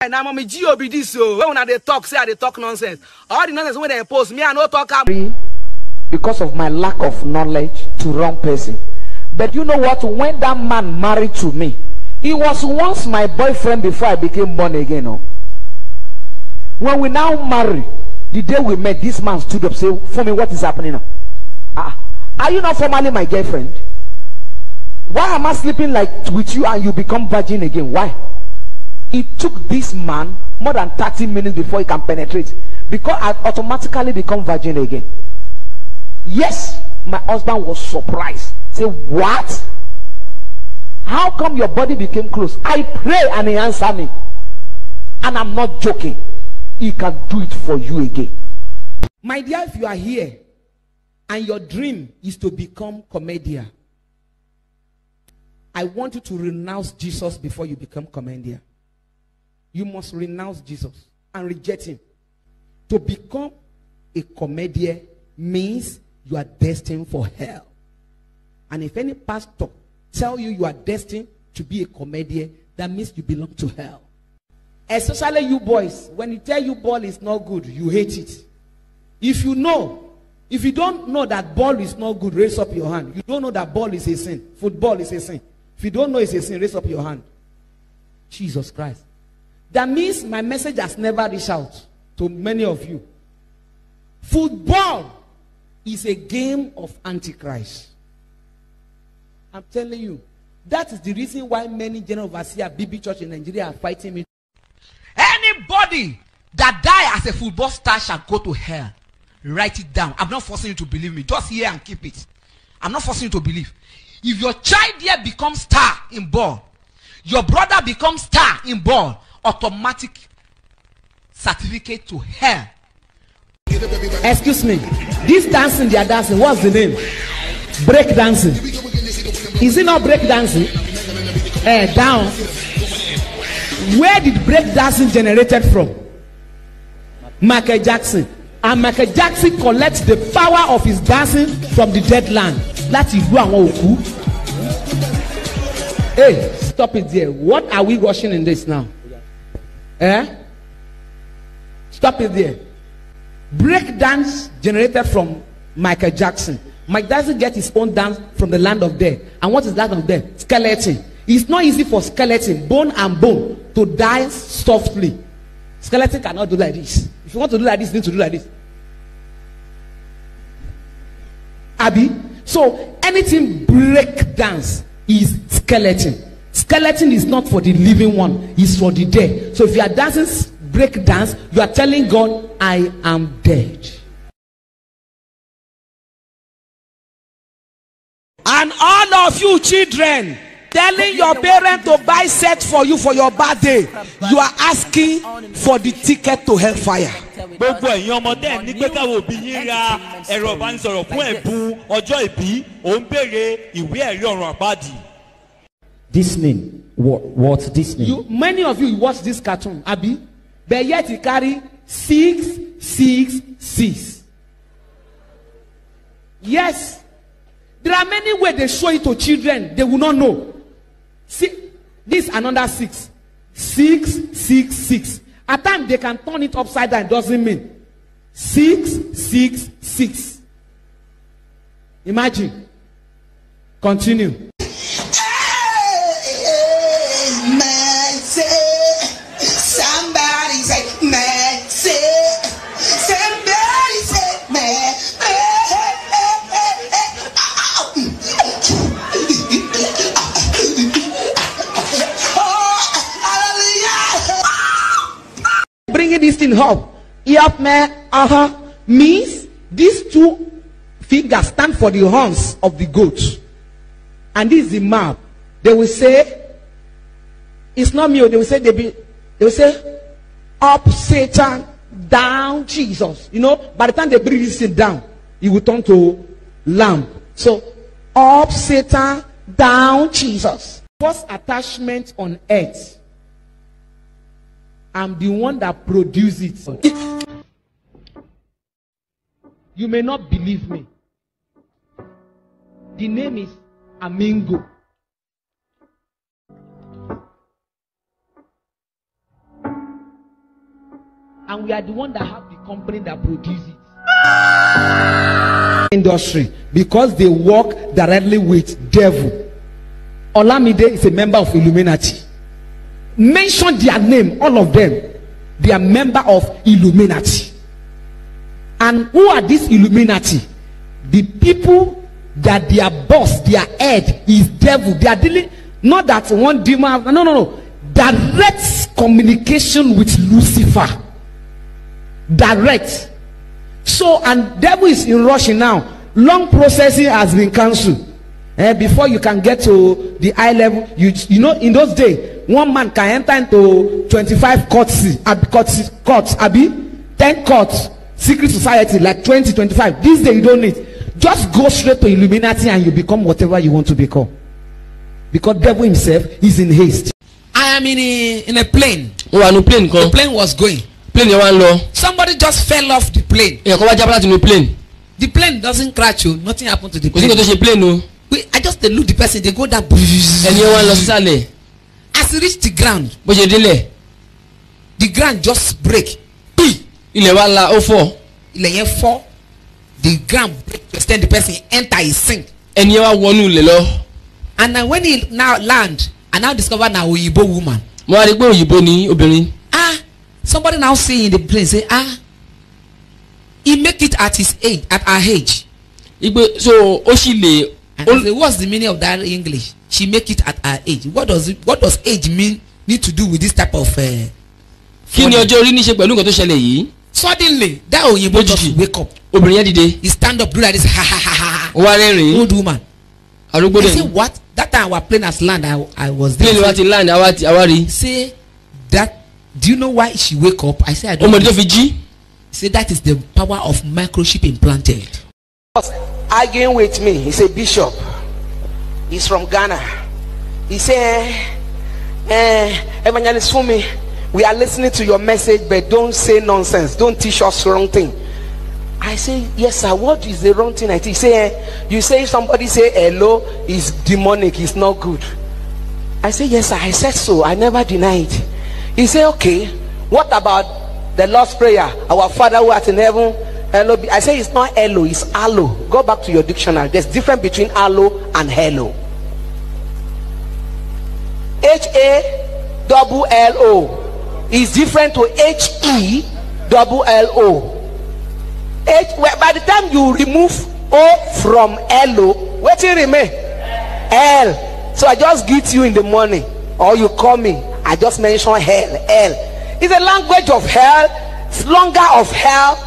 Now, mommy, GOB this so when they talk, say they talk nonsense. All the nonsense when they post, me I no talk up. Because of my lack of knowledge to wrong person. But you know what? When that man married to me, he was once my boyfriend before I became born again. Oh. When we now marry, the day we met, this man stood up, say, "For me, what is happening now? Are you not formally my girlfriend? Why am I sleeping like with you and you become virgin again? Why?" It took this man more than 30 minutes before he can penetrate, because I automatically become virgin again. Yes, my husband was surprised. Say, "What? How come your body became close?" I pray and he answered me. And I'm not joking. He can do it for you again. My dear, if you are here and your dream is to become comedian, I want you to renounce Jesus before you become comedian. You must renounce Jesus and reject him. To become a comedian means you are destined for hell. And if any pastor tell you you are destined to be a comedian, that means you belong to hell. Especially you boys, when you tell you ball is not good, you hate it. If you don't know that ball is not good, raise up your hand. You don't know that ball is a sin. Football is a sin. If you don't know it's a sin, raise up your hand. Jesus Christ. That means my message has never reached out to many of you. Football is a game of Antichrist. I'm telling you. That is the reason why many general overseers, BB Church in Nigeria are fighting me. Anybody that die as a football star shall go to hell. Write it down. I'm not forcing you to believe me. Just hear and keep it. I'm not forcing you to believe. If your child here becomes star in ball, your brother becomes star in ball, automatic certificate to hell. Excuse me. This dancing they are dancing, what's the name? Break dancing. Is it not break dancing? Down. Where did break dancing generated from? Michael Jackson. And Michael Jackson collects the power of his dancing from the dead land. That's Ibu. Hey, stop it there. What are we watching in this now? Stop it there. Break dance generated from Michael Jackson. Michael Jackson gets his own dance from the land of death. And what is that of death? Skeleton. It's not easy for skeleton, bone and bone, to die softly. Skeleton cannot do like this. If you want to do like this, you need to do like this. Abi? So anything break dance is skeleton. Skeleton is not for the living one, it's for the dead. So if you are dancing break dance, you are telling God, I am dead. And all of you children telling your parents to buy set for you for your birthday, you are asking for the ticket to hellfire. Gbogbo ẹ̀yin ọmọdé ní pé káwọn òbí yín ra ẹ̀rọ ìbánisọ̀rọ̀ fún ẹ̀bùn ọjọ́ ìbí, ó ń béèrè ìwé ẹ̀rí ọ̀run àpáàdì. Disney, what Disney? Many of you watch this cartoon, Abi, but yet you carry 666. Yes, there are many ways they show it to children, they will not know. See, this is another 6. 666. At times they can turn it upside down, doesn't mean 666. Imagine. Continue. Somebody say, man, say, somebody say, man. Bringing this thing up. Yep, man. Means these two figures stand for the horns of the goat. And this is the map. They will say, it's not me. They will say, they will say, up Satan, down Jesus. You know, by the time they bring this thing down, it will turn to lamb. So, up Satan, down Jesus. First attachment on earth. I'm the one that produced it. You may not believe me. The name is Amingo. and we are the one that have the company that produce it. Industry, because they work directly with devil. Olamide is a member of Illuminati. Mention their name, all of them. They are member of Illuminati. And who are these Illuminati? The people that their boss, their head is devil. They are dealing, not that one demon, no. Direct communication with Lucifer. Direct. So, and devil is in rushing now. Long processing has been cancelled. Before you can get to the high level, you know, in those days, one man can enter into 25 courts, 10 courts, secret society, like 20, 25. This day you don't need. Just go straight to Illuminati and you become whatever you want to become. Because devil himself is in haste. I am in a plane. The plane was going. Somebody just fell off the plane. The plane doesn't crash you. Nothing happened to the plane. I just look the person. They go down. As he reached the ground, the ground just break. The ground break to extend the person enter his sink. And then when he now land, I now discover now Oyibo woman. Somebody now say in the plane, say, he make it at his age, at her age. So Oshile, what's the meaning of that English? She make it at her age. What does age need to do with this type of suddenly that Oyibo just wake up. He stand up, do like this, ha ha ha ha. Old woman. I say, what? That time our plane has land, I was there. Say that. Do you know why she wake up? I say I don't know. Say that is the power of microchip implanted. Arguing with me, he's a bishop. He's from Ghana. He said, Evangelist Fumi, we are listening to your message, but don't say nonsense. Don't teach us wrong thing. I say, yes sir, what is the wrong thing I teach? He say, you say if somebody say hello is demonic, it's not good. I say, yes sir, I said so. I never denied it. He said, okay, what about the Lord's Prayer? Our Father who art in heaven, hello. I say it's not hello, it's allo. Go back to your dictionary. There's difference between allo and hello. H-A-double-L-O is different to H-E-double-L-O. By the time you remove O from L-O, what will remain? L. So I just greet you in the morning, or you call me. I just mentioned hell. Hell is a language of hell, longer of hell,